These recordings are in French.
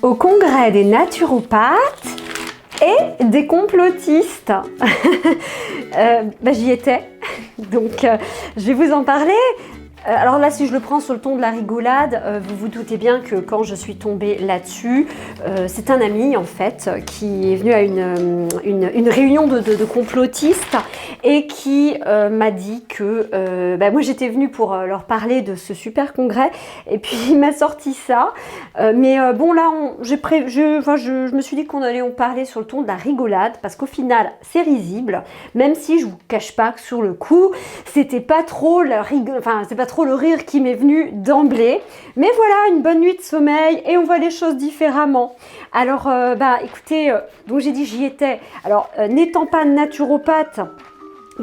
au congrès des naturopathes et des complotistes. J'y étais, donc je vais vous en parler. Alors là, si je le prends sur le ton de la rigolade, vous vous doutez bien que quand je suis tombée là-dessus, c'est un ami en fait qui est venu à une réunion de complotistes et qui m'a dit que moi j'étais venue pour leur parler de ce super congrès et puis il m'a sorti ça. Bon là, je me suis dit qu'on allait en parler sur le ton de la rigolade parce qu'au final c'est risible, même si je vous cache pas que sur le coup, c'était pas trop le rire qui m'est venu d'emblée. Mais voilà, une bonne nuit de sommeil et on voit les choses différemment. Alors, écoutez, donc j'ai dit j'y étais. Alors, n'étant pas naturopathe,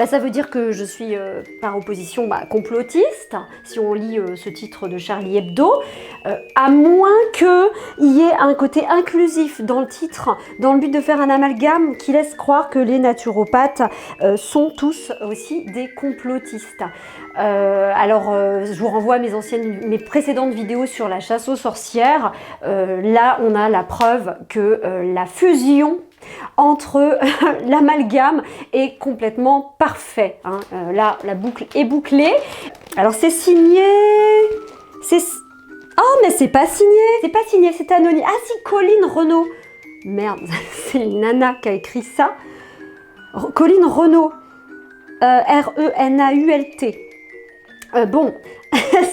ça veut dire que je suis par opposition complotiste, si on lit ce titre de Charlie Hebdo, à moins qu'il y ait un côté inclusif dans le titre, dans le but de faire un amalgame qui laisse croire que les naturopathes sont tous aussi des complotistes. Je vous renvoie à mes précédentes vidéos sur la chasse aux sorcières. Là, on a la preuve que la fusion entre l'amalgame est complètement parfait. Là, la boucle est bouclée. Alors, c'est signé... Oh, mais c'est pas signé! C'est pas signé, c'est anonyme. Ah si, Colline Renaud. Merde, c'est une nana qui a écrit ça. Colline Renaud. R-E-N-A-U-L-T. Bon,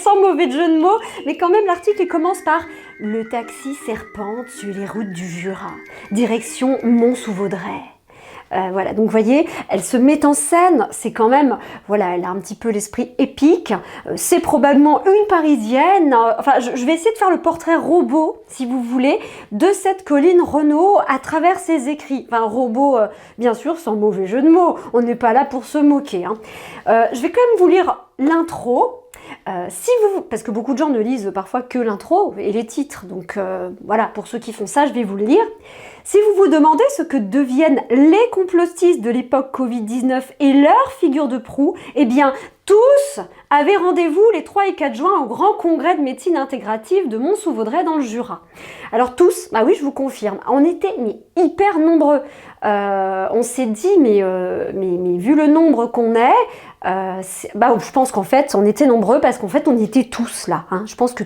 sans mauvais jeu de mots, mais quand même l'article commence par « Le taxi serpente sur les routes du Jura, direction Mont-sous-Vaudrey ». Voilà, donc vous voyez, elle se met en scène, c'est quand même, voilà, elle a un petit peu l'esprit épique, c'est probablement une Parisienne, je vais essayer de faire le portrait robot, si vous voulez, de cette Colline Renaud à travers ses écrits. Enfin, robot, bien sûr, sans mauvais jeu de mots, on n'est pas là pour se moquer. Je vais quand même vous lire l'intro. Parce que beaucoup de gens ne lisent parfois que l'intro et les titres, donc voilà, pour ceux qui font ça, je vais vous le lire. Si vous vous demandez ce que deviennent les complotistes de l'époque Covid-19 et leur figure de proue, eh bien, tous avaient rendez-vous les 3 et 4 juin au grand congrès de médecine intégrative de Mont-sous-Vaudrey dans le Jura. Alors tous, oui, je vous confirme, on était hyper nombreux. On s'est dit, mais vu le nombre qu'on est, je pense qu'en fait, on était nombreux parce qu'en fait, on était tous là. Je pense que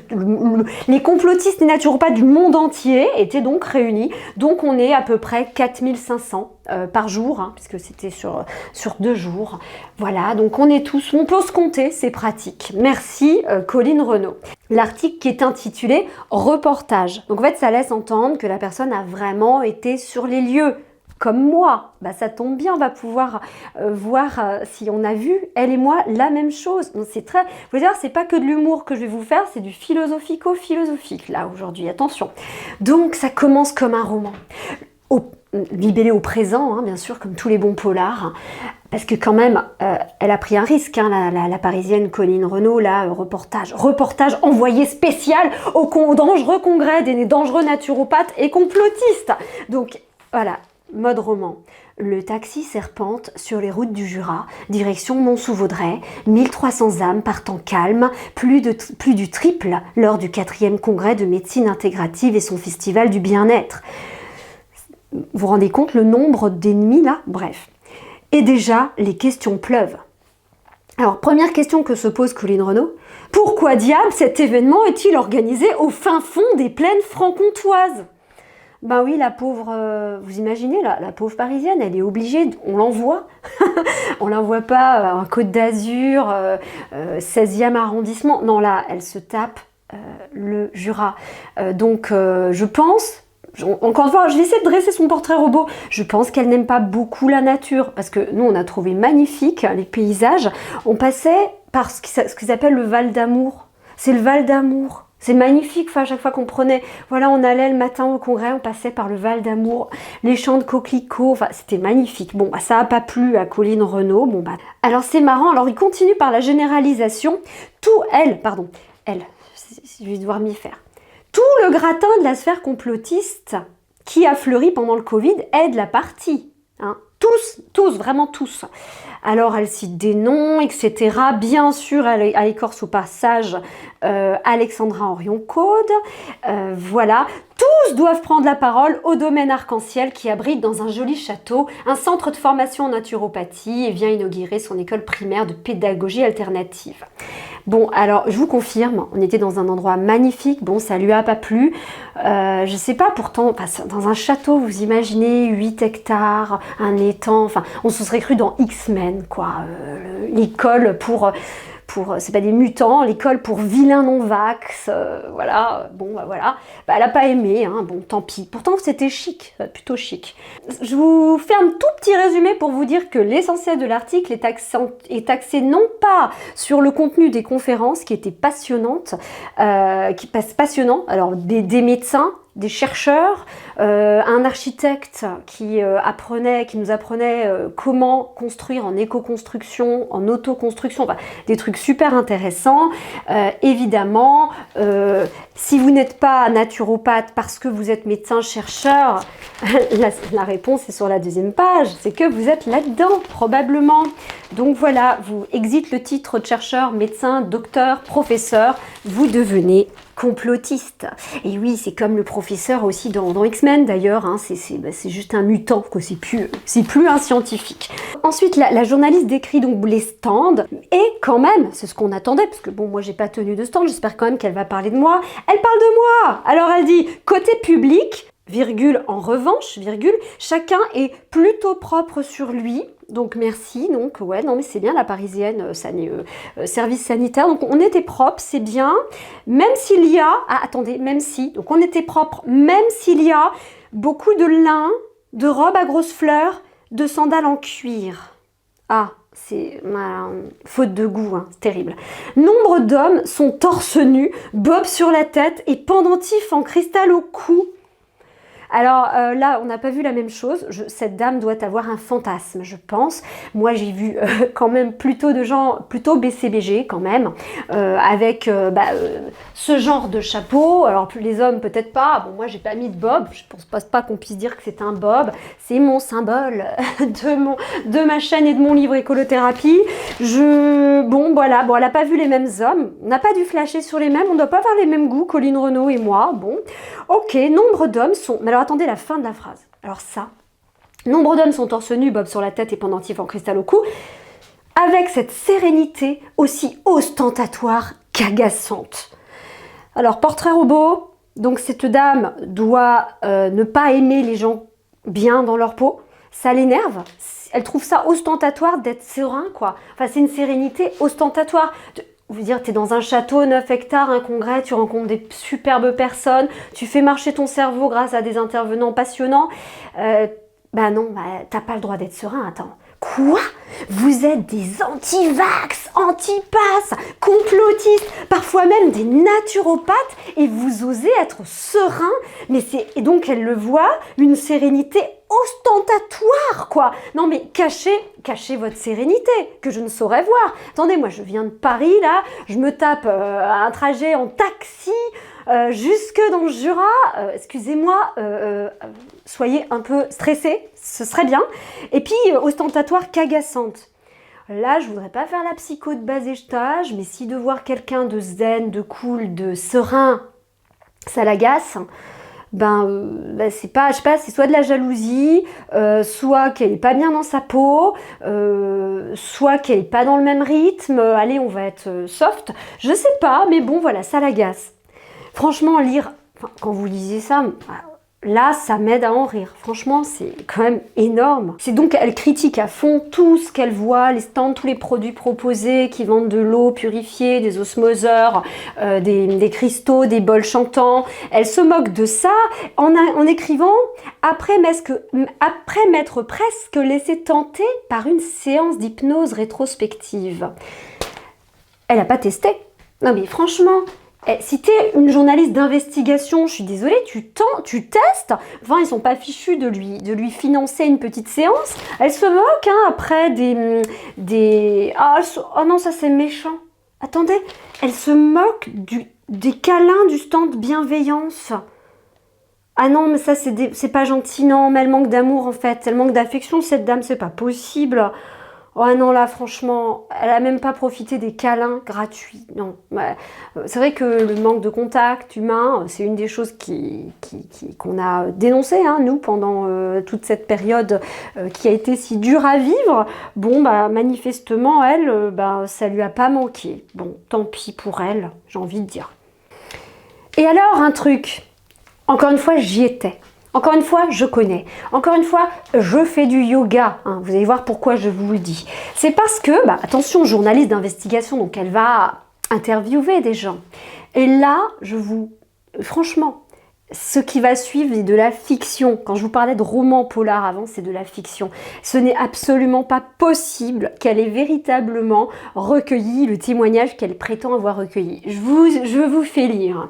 les complotistes et naturopathes du monde entier étaient donc réunis. Donc, on est à peu près 4500 par jour, puisque c'était sur 2 jours. Voilà, donc on peut se compter, c'est pratique. Merci Colline Renaud. L'article qui est intitulé « Reportage ». Donc en fait, ça laisse entendre que la personne a vraiment été sur les lieux. Comme moi, ça tombe bien, on va pouvoir voir si on a vu, elle et moi, la même chose. Donc c'est très, vous voyez, c'est pas que de l'humour que je vais vous faire, c'est du philosophico-philosophique, là, aujourd'hui, attention. Donc ça commence comme un roman, libellé au présent, bien sûr, comme tous les bons polars, parce que quand même, elle a pris un risque, la Parisienne Colline Renaud, là, reportage envoyé spécial au dangereux congrès des dangereux naturopathes et complotistes. Donc, voilà. Mode roman. Le taxi serpente sur les routes du Jura, direction Mont-sous-Vaudrey, 1300 âmes partant calmes, plus du triple lors du 4e congrès de médecine intégrative et son festival du bien-être. Vous vous rendez compte le nombre d'ennemis là? Bref. Et déjà, les questions pleuvent. Alors, première question que se pose Colline Renaud. Pourquoi diable cet événement est-il organisé au fin fond des plaines franc-comtoises? Oui, la pauvre, vous imaginez, la pauvre Parisienne, elle est obligée, on l'envoie. On l'envoie pas en Côte d'Azur, 16e arrondissement. Non, là, elle se tape le Jura. Donc, je pense, encore une fois, je vais essayer de dresser son portrait robot. Je pense qu'elle n'aime pas beaucoup la nature, parce que nous, on a trouvé magnifique les paysages. On passait par ce qu'ils appellent le Val d'Amour. C'est le Val d'Amour. C'est magnifique, à chaque fois qu'on prenait, voilà, on allait le matin au congrès, on passait par le Val d'Amour, les champs de coquelicots, c'était magnifique. Bon, ça n'a pas plu à Colline Renaud, alors c'est marrant, alors il continue par la généralisation, elle, je vais devoir m'y faire. Tout le gratin de la sphère complotiste qui a fleuri pendant le Covid est de la partie. Hein. Tous, vraiment tous. Alors elle cite des noms, etc. Bien sûr, elle écorce au passage Alexandra Orion-Caude. Voilà. Tous doivent prendre la parole au domaine Arc-en-Ciel qui abrite dans un joli château un centre de formation en naturopathie et vient inaugurer son école primaire de pédagogie alternative. Bon, alors, je vous confirme, on était dans un endroit magnifique. Bon, ça lui a pas plu. Je sais pas, pourtant, dans un château, vous imaginez 8 hectares, un étang, enfin, on se serait cru dans X-Men, quoi. L'école pour c'est pas des mutants, l'école pour vilains non-vax, voilà, bon, bah voilà. Bah, elle a pas aimé, hein, bon, tant pis. Pourtant, c'était chic, plutôt chic. Je vous fais un tout petit résumé pour vous dire que l'essentiel de l'article est axé non pas sur le contenu des conférences, qui étaient passionnantes, passionnant, alors des médecins, des chercheurs, un architecte qui nous apprenait comment construire en éco-construction, en auto-construction, enfin, des trucs super intéressants. Évidemment, si vous n'êtes pas naturopathe parce que vous êtes médecin-chercheur, la réponse est sur la deuxième page, c'est que vous êtes là-dedans, probablement. Donc voilà, vous exit le titre de chercheur, médecin, docteur, professeur, vous devenez complotiste. Et oui, c'est comme le professeur aussi dans X-Men d'ailleurs, hein, c'est juste un mutant, quoi. C'est plus un scientifique. Ensuite, la journaliste décrit donc les stands, et quand même, c'est ce qu'on attendait, parce que bon, moi j'ai pas tenu de stand, j'espère quand même qu'elle va parler de moi. Elle parle de moi. Alors elle dit, côté public, virgule, en revanche, virgule, chacun est plutôt propre sur lui. Donc merci, donc ouais, non mais c'est bien la parisienne, service sanitaire, donc on était propre, c'est bien, même s'il y a, donc on était propre, même s'il y a beaucoup de lin, de robes à grosses fleurs, de sandales en cuir. Ah, c'est faute de goût, hein, c'est terrible. Nombre d'hommes sont torse nu, bob sur la tête et pendentifs en cristal au cou. Alors là, on n'a pas vu la même chose. Cette dame doit avoir un fantasme, je pense. Moi, j'ai vu quand même plutôt de gens, plutôt BCBG quand même, avec ce genre de chapeau. Alors les hommes, peut-être pas. Bon, moi, j'ai pas mis de bob. Je pense pas qu'on puisse dire que c'est un bob. C'est mon symbole de ma chaîne et de mon livre Écolothérapie. Bon, voilà. Bon, elle n'a pas vu les mêmes hommes. On n'a pas dû flasher sur les mêmes. On ne doit pas avoir les mêmes goûts, Colline Renaud et moi. Bon, ok. Nombre d'hommes sont... Alors attendez la fin de la phrase. Alors ça, nombre d'hommes sont torse nu, bob sur la tête et pendentifs en cristal au cou, avec cette sérénité aussi ostentatoire qu'agaçante. Alors portrait robot, donc cette dame doit ne pas aimer les gens bien dans leur peau, ça l'énerve, elle trouve ça ostentatoire d'être serein, quoi. Enfin, c'est une sérénité ostentatoire. Vous dire, tu es dans un château, 9 hectares, un congrès, tu rencontres des superbes personnes, tu fais marcher ton cerveau grâce à des intervenants passionnants. Non, t'as pas le droit d'être serein, attends. Quoi? Vous êtes des anti-vax, anti-pass, complotistes, parfois même des naturopathes, et vous osez être serein, et donc elle le voit, une sérénité ostentatoire, quoi. Non mais cachez votre sérénité, que je ne saurais voir. Attendez, moi je viens de Paris, là, je me tape un trajet en taxi, jusque dans le Jura, excusez-moi, soyez un peu stressés, ce serait bien. Et puis, ostentatoire qu'agaçante. Là, je voudrais pas faire la psycho de bas étage, mais si de voir quelqu'un de zen, de cool, de serein, ça l'agace, c'est pas, je sais pas, c'est soit de la jalousie, soit qu'elle est pas bien dans sa peau, soit qu'elle est pas dans le même rythme, allez, on va être soft, je sais pas, mais bon, voilà, ça l'agace. Franchement, quand vous lisez ça, là, ça m'aide à en rire. Franchement, c'est quand même énorme. C'est donc, elle critique à fond tout ce qu'elle voit, les stands, tous les produits proposés qui vendent de l'eau purifiée, des osmoseurs, des cristaux, des bols chantants. Elle se moque de ça en écrivant « Après m'être presque laissé tenter par une séance d'hypnose rétrospective. » Elle n'a pas testé. Non mais franchement... Si t'es une journaliste d'investigation, je suis désolée, tu testes. Enfin, ils sont pas fichus de lui financer une petite séance. Elle se moque, hein, après oh non, ça c'est méchant. Attendez, elle se moque des câlins du stand bienveillance. Ah non, mais ça, c'est pas gentil, non, mais elle manque d'amour, en fait. Elle manque d'affection, cette dame, c'est pas possible. Oh non, là, franchement, elle a même pas profité des câlins gratuits. Non, ouais. C'est vrai que le manque de contact humain, c'est une des choses qu'on a dénoncé, hein, nous, pendant toute cette période qui a été si dure à vivre. Bon, bah, manifestement, elle, bah, ça lui a pas manqué. Bon, tant pis pour elle, j'ai envie de dire. Et alors, un truc, encore une fois, j'y étais. Encore une fois, je connais. Encore une fois, je fais du yoga. Hein. Vous allez voir pourquoi je vous le dis. C'est parce que, bah, attention, journaliste d'investigation, donc elle va interviewer des gens. Et là, franchement, ce qui va suivre est de la fiction. Quand je vous parlais de roman polar avant, c'est de la fiction. Ce n'est absolument pas possible qu'elle ait véritablement recueilli le témoignage qu'elle prétend avoir recueilli. Je vous fais lire.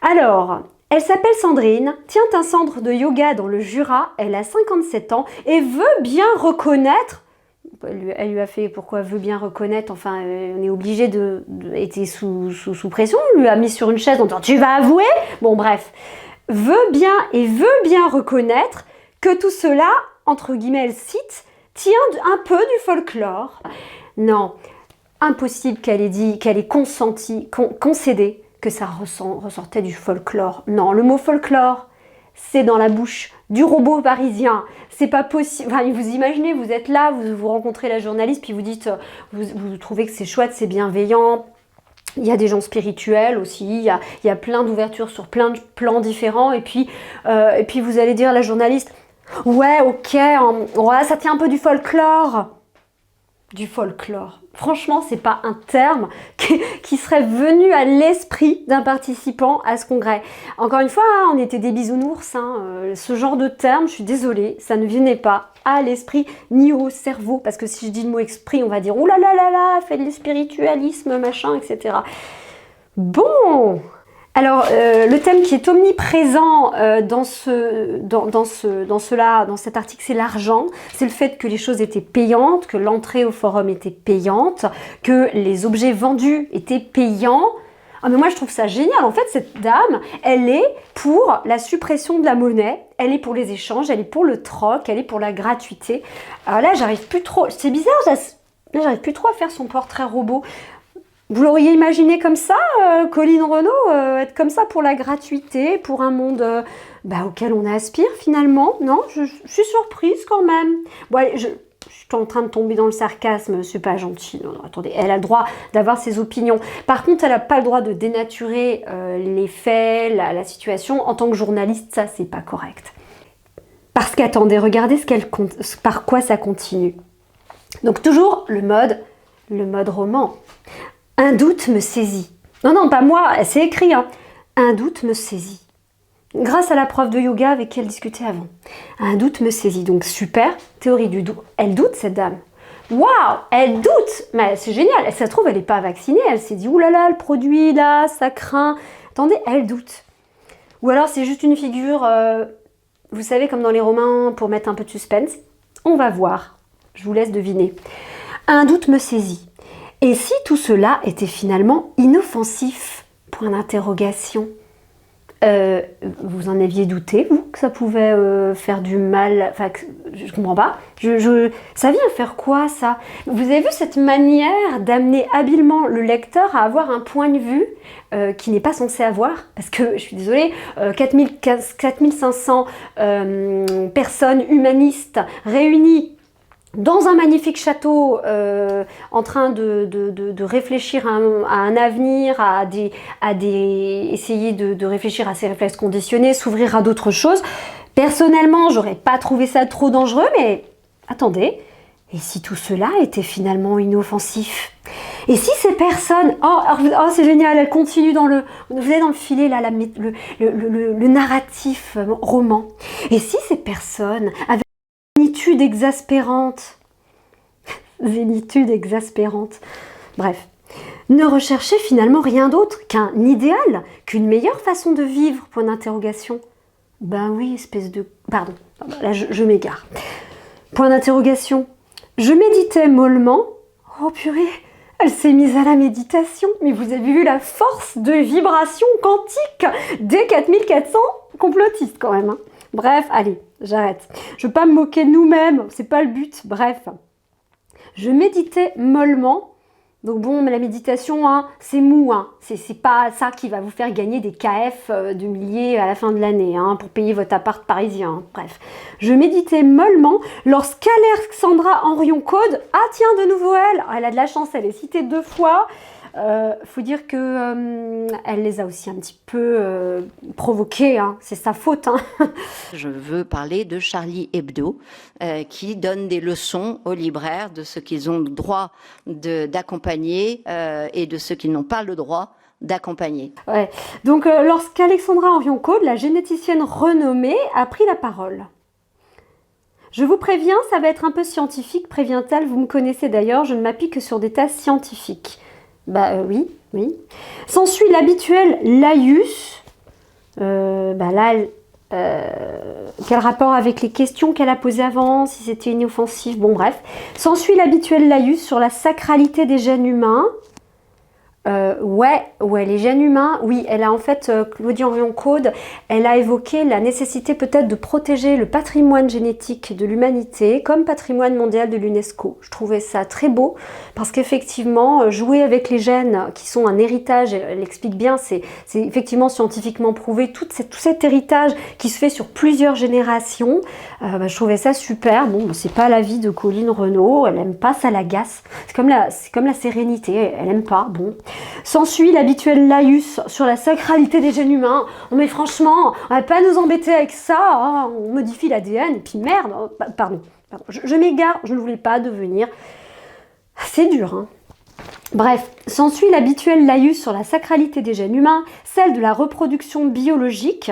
Alors, elle s'appelle Sandrine, tient un centre de yoga dans le Jura, elle a 57 ans et veut bien reconnaître, elle lui a fait pourquoi veut bien reconnaître, enfin on est obligé était sous pression, on lui a mis sur une chaise en disant tu vas avouer, bon bref, veut bien reconnaître que tout cela, entre guillemets elle cite, tient un peu du folklore. Non, impossible qu'elle ait dit, qu'elle ait consenti, concédé que ça ressortait du folklore. Non, le mot folklore, c'est dans la bouche du robot parisien. C'est pas possible. Enfin, vous imaginez, vous êtes là, vous rencontrez la journaliste, puis vous dites, vous trouvez que c'est chouette, c'est bienveillant. Il y a des gens spirituels aussi, il y a plein d'ouvertures sur plein de plans différents. Et puis vous allez dire à la journaliste, ouais, ok, ouais, ça tient un peu du folklore. Du folklore. Franchement, c'est pas un terme qui serait venu à l'esprit d'un participant à ce congrès. Encore une fois, hein, on était des bisounours. Hein, ce genre de terme, je suis désolée, ça ne venait pas à l'esprit ni au cerveau. Parce que si je dis le mot esprit, on va dire « Ouh là là là là, fait de spiritualisme, machin, etc. » Bon. Alors, le thème qui est omniprésent dans cet article, c'est l'argent. C'est le fait que les choses étaient payantes, que l'entrée au forum était payante, que les objets vendus étaient payants. Ah mais moi je trouve ça génial. En fait, cette dame, elle est pour la suppression de la monnaie, elle est pour les échanges, elle est pour le troc, elle est pour la gratuité. Alors là, j'arrive plus trop. C'est bizarre, là, j'arrive plus trop à faire son portrait robot. Vous l'auriez imaginé comme ça, Colline Renaud, être comme ça pour la gratuité, pour un monde auquel on aspire finalement? Non, je suis surprise quand même. Bon, allez, je suis en train de tomber dans le sarcasme, c'est pas gentil. Non, attendez, elle a le droit d'avoir ses opinions. Par contre, elle n'a pas le droit de dénaturer les faits, la situation. En tant que journaliste, ça, c'est pas correct. Parce qu'attendez, regardez par quoi ça continue. Donc toujours le mode roman. Un doute me saisit. Non, pas moi, c'est écrit. Hein. Un doute me saisit. Grâce à la prof de yoga avec qui elle discutait avant. Un doute me saisit. Donc super, théorie du doute. Elle doute, cette dame. Waouh, elle doute. Mais c'est génial. Ça se trouve, elle n'est pas vaccinée. Elle s'est dit, oulala, le produit là, ça craint. Attendez, elle doute. Ou alors c'est juste une figure, vous savez, comme dans les romans, pour mettre un peu de suspense. On va voir. Je vous laisse deviner. Un doute me saisit. Et si tout cela était finalement inoffensif? Point d'interrogation. Vous en aviez douté, vous, que ça pouvait faire du mal? Enfin, je comprends pas. Ça vient faire quoi, ça? Vous avez vu cette manière d'amener habilement le lecteur à avoir un point de vue qu'il n'est pas censé avoir? Parce que, je suis désolée, 4500 personnes humanistes réunies dans un magnifique château, en train de réfléchir à un avenir, essayer de réfléchir à ses réflexes conditionnés, s'ouvrir à d'autres choses. Personnellement, j'aurais pas trouvé ça trop dangereux, mais attendez, et si tout cela était finalement inoffensif? Et si ces personnes, oh c'est génial, elle continue vous êtes dans le filet là, le narratif roman. Et si ces personnes avaient zénitude exaspérante, bref, ne recherchez finalement rien d'autre qu'un idéal, qu'une meilleure façon de vivre, point d'interrogation. Ben oui, espèce de... Pardon, là je m'égare. Point d'interrogation. Je méditais mollement. Oh purée, elle s'est mise à la méditation. Mais vous avez vu la force de vibration quantique dès 4400 Complotiste quand même. Hein. Bref, allez, j'arrête. Je veux pas me moquer de nous-mêmes, c'est pas le but. Bref. Je méditais mollement. Donc bon, mais la méditation, hein, c'est mou. Hein. C'est pas ça qui va vous faire gagner des KF de milliers à la fin de l'année hein, pour payer votre appart parisien. Hein. Bref. Je méditais mollement lorsqu'Alexandra Henrion-Caude, ah tiens, de nouveau elle a de la chance, elle est citée 2 fois. Faut dire que elle les a aussi un petit peu provoqués, hein. C'est sa faute. Hein. Je veux parler de Charlie Hebdo, qui donne des leçons aux libraires de ce qu'ils ont le droit d'accompagner et de ce qu'ils n'ont pas le droit d'accompagner. Ouais. Donc, lorsqu'Alexandra Henrion-Caude, la généticienne renommée, a pris la parole. Je vous préviens, ça va être un peu scientifique, prévient-elle. Vous me connaissez d'ailleurs, je ne m'appuie que sur des thèses scientifiques. Oui. S'ensuit l'habituel laïus. Quel rapport avec les questions qu'elle a posées avant, si c'était inoffensif, bon bref. S'ensuit l'habituel laïus sur la sacralité des gènes humains. Les gènes humains, oui, elle a en fait, Claudie Henrion-Caude, elle a évoqué la nécessité peut-être de protéger le patrimoine génétique de l'humanité comme patrimoine mondial de l'UNESCO. Je trouvais ça très beau parce qu'effectivement, jouer avec les gènes qui sont un héritage, elle explique bien, c'est effectivement scientifiquement prouvé, tout cet héritage qui se fait sur plusieurs générations, je trouvais ça super. Bon, c'est pas l'avis de Colline Renaud, elle aime pas, ça l'agace. C'est comme la sérénité, elle aime pas, bon. S'ensuit l'habituel laïus sur la sacralité des gènes humains. Oh, mais franchement, on va pas nous embêter avec ça, hein. On modifie l'ADN et puis merde. Pardon. Je m'égare, je ne voulais pas devenir. C'est dur, hein. Bref, s'ensuit l'habituel laïus sur la sacralité des gènes humains, celle de la reproduction biologique.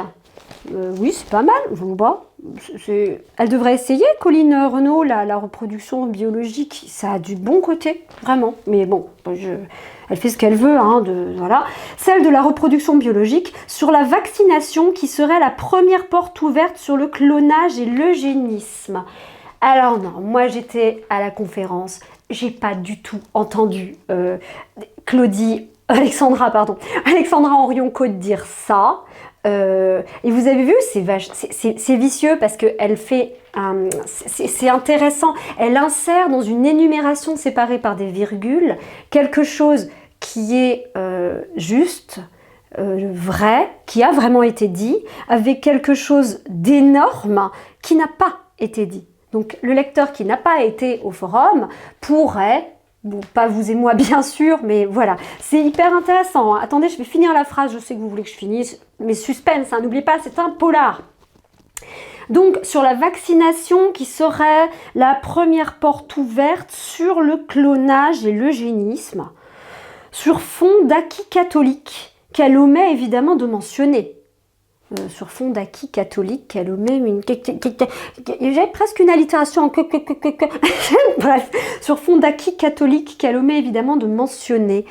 Oui, c'est pas mal, je vous vois. Elle devrait essayer, Colline Renaud, la reproduction biologique, ça a du bon côté, vraiment. Mais bon, elle fait ce qu'elle veut, hein, voilà. Celle de la reproduction biologique sur la vaccination qui serait la première porte ouverte sur le clonage et l'eugénisme. Alors non, moi j'étais à la conférence, j'ai pas du tout entendu Alexandra Henrion-Caude dire ça. Et vous avez vu, c'est vicieux parce qu'elle fait, c'est intéressant, elle insère dans une énumération séparée par des virgules quelque chose qui est juste, vrai, qui a vraiment été dit, avec quelque chose d'énorme qui n'a pas été dit. Donc le lecteur qui n'a pas été au forum pourrait... Bon, pas vous et moi bien sûr, mais voilà, c'est hyper intéressant. Attendez, je vais finir la phrase, je sais que vous voulez que je finisse, mais suspense, hein, n'oubliez pas, c'est un polar. Donc, sur la vaccination qui serait la première porte ouverte sur le clonage et l'eugénisme, sur fond d'acquis catholique, qu'elle omet évidemment de mentionner. Sur fond d'acquis catholique, qu'elle omet une... J'ai presque une allitération en bref, sur fond d'acquis catholique, qu'elle omet évidemment de mentionner.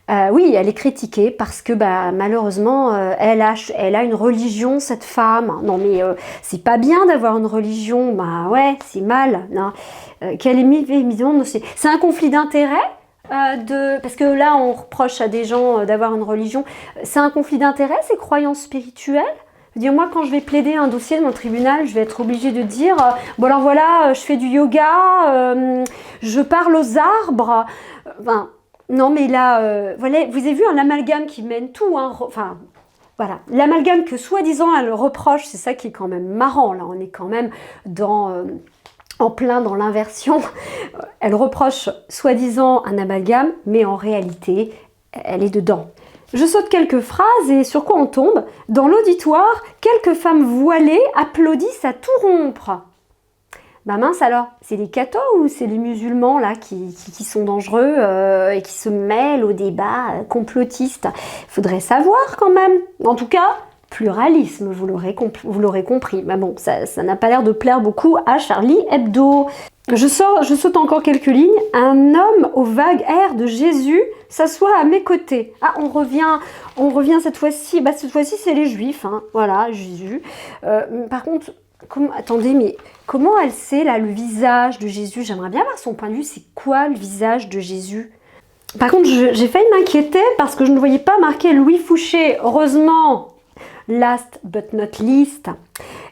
Oui, elle est critiquée parce que malheureusement, elle a une religion, cette femme. Non mais c'est pas bien d'avoir une religion, ouais, c'est mal. Qu'elle est évidemment, c'est un conflit d'intérêts. Parce que là on reproche à des gens d'avoir une religion, c'est un conflit d'intérêts, ces croyances spirituelles. Je veux dire, moi quand je vais plaider un dossier de mon tribunal, je vais être obligée de dire bon alors voilà, je fais du yoga, je parle aux arbres, non mais là, voilà, vous avez vu un amalgame qui mène tout, hein, voilà, l'amalgame que soi-disant elle reproche, c'est ça qui est quand même marrant, là on est quand même en plein dans l'inversion. Elle reproche soi-disant un amalgame, mais en réalité, elle est dedans. Je saute quelques phrases et sur quoi on tombe? Dans l'auditoire, quelques femmes voilées applaudissent à tout rompre. Mince alors, c'est les cathos ou c'est les musulmans là qui sont dangereux et qui se mêlent au débat complotiste? Il faudrait savoir quand même. En tout cas, pluralisme, vous l'aurez compris. Mais bon, ça n'a pas l'air de plaire beaucoup à Charlie Hebdo. Je saute encore quelques lignes. Un homme au vague air de Jésus s'assoit à mes côtés. Ah, on revient cette fois-ci. Cette fois-ci, c'est les Juifs. Hein. Voilà, Jésus. Par contre, attendez, mais comment elle sait là le visage de Jésus? J'aimerais bien voir son point de vue. C'est quoi le visage de Jésus? Par contre, j'ai failli m'inquiéter parce que je ne voyais pas marqué Louis Fouché. Heureusement, Last but not least,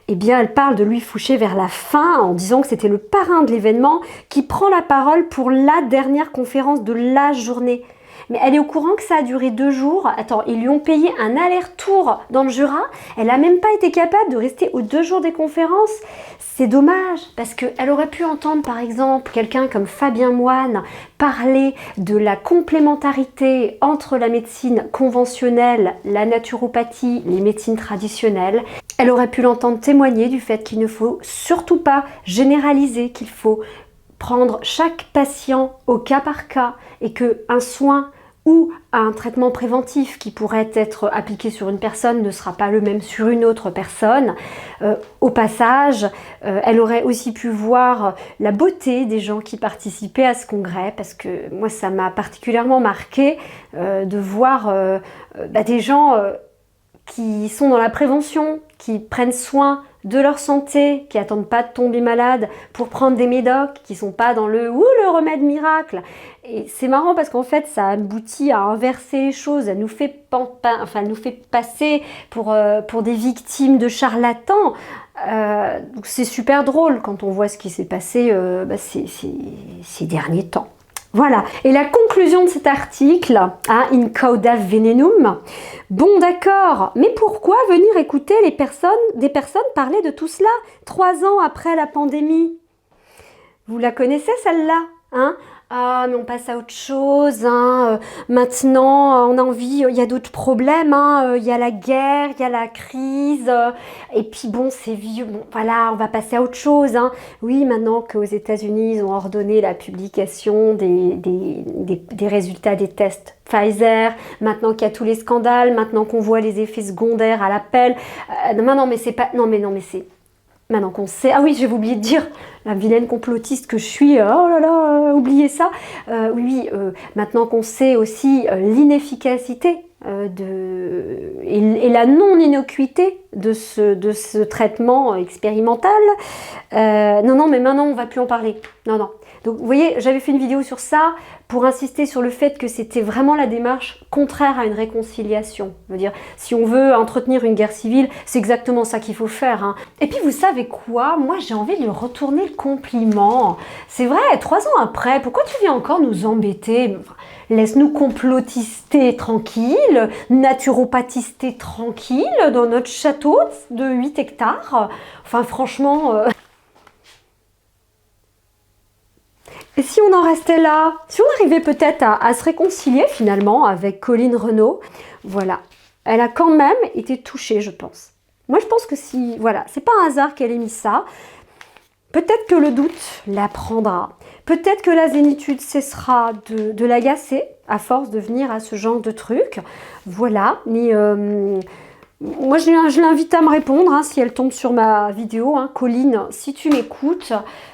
eh bien, elle parle de Louis Fouché vers la fin en disant que c'était le parrain de l'événement qui prend la parole pour la dernière conférence de la journée. Mais elle est au courant que ça a duré 2 jours. Attends, ils lui ont payé un aller-retour dans le Jura. Elle n'a même pas été capable de rester aux 2 jours des conférences. C'est dommage, parce qu'elle aurait pu entendre, par exemple, quelqu'un comme Fabien Moine parler de la complémentarité entre la médecine conventionnelle, la naturopathie, les médecines traditionnelles. Elle aurait pu l'entendre témoigner du fait qu'il ne faut surtout pas généraliser, qu'il faut prendre chaque patient au cas par cas et qu'un soin ou un traitement préventif qui pourrait être appliqué sur une personne ne sera pas le même sur une autre personne. Au passage, elle aurait aussi pu voir la beauté des gens qui participaient à ce congrès, parce que moi ça m'a particulièrement marqué de voir des gens qui sont dans la prévention, qui prennent soin de leur santé, qui attendent pas de tomber malade pour prendre des médocs, qui sont pas dans le remède miracle. Et c'est marrant parce qu'en fait ça aboutit à inverser les choses, elle nous fait passer pour des victimes de charlatans. Donc c'est super drôle quand on voit ce qui s'est passé ces derniers temps. Voilà, et la conclusion de cet article, in cauda venenum, bon d'accord, mais pourquoi venir écouter des personnes parler de tout cela 3 ans après la pandémie? Vous la connaissez celle-là, hein? Ah, mais on passe à autre chose, hein. Maintenant on a envie, il y a d'autres problèmes, hein. Il y a la guerre, il y a la crise, et puis bon c'est vieux, bon voilà, on va passer à autre chose, hein. Oui, maintenant qu'aux États-Unis ils ont ordonné la publication des résultats des tests Pfizer, maintenant qu'il y a tous les scandales, maintenant qu'on voit les effets secondaires à l'appel, non mais c'est pas, non mais c'est... Maintenant qu'on sait, ah oui, je vais oublier de dire, la vilaine complotiste que je suis, oh là là, oubliez ça. Maintenant qu'on sait aussi l'inefficacité et la non-innocuité de ce traitement expérimental, non, mais maintenant on va plus en parler. Non. Donc vous voyez, j'avais fait une vidéo sur ça pour insister sur le fait que c'était vraiment la démarche contraire à une réconciliation. Je veux dire, si on veut entretenir une guerre civile, c'est exactement ça qu'il faut faire, hein. Et puis vous savez quoi? Moi j'ai envie de lui retourner le compliment. C'est vrai, 3 ans après, pourquoi tu viens encore nous embêter? Laisse-nous complotister tranquille, naturopathister tranquille dans notre château de 8 hectares. Enfin franchement... Et si on en restait là? Si on arrivait peut-être à se réconcilier finalement avec Colline Renaud? Voilà. Elle a quand même été touchée, je pense. Moi, je pense que si... Voilà, c'est pas un hasard qu'elle ait mis ça. Peut-être que le doute la prendra. Peut-être que la zénitude cessera de l'agacer à force de venir à ce genre de truc. Voilà. Mais... moi, je l'invite à me répondre, hein, si elle tombe sur ma vidéo. Hein. Colline, si tu m'écoutes,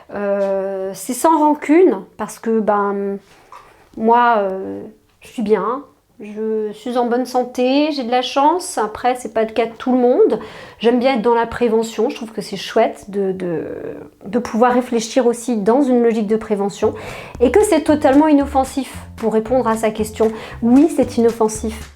c'est sans rancune, parce que moi, je suis bien, je suis en bonne santé, j'ai de la chance. Après, c'est pas le cas de tout le monde. J'aime bien être dans la prévention, je trouve que c'est chouette de pouvoir réfléchir aussi dans une logique de prévention, et que c'est totalement inoffensif. Pour répondre à sa question, oui, c'est inoffensif.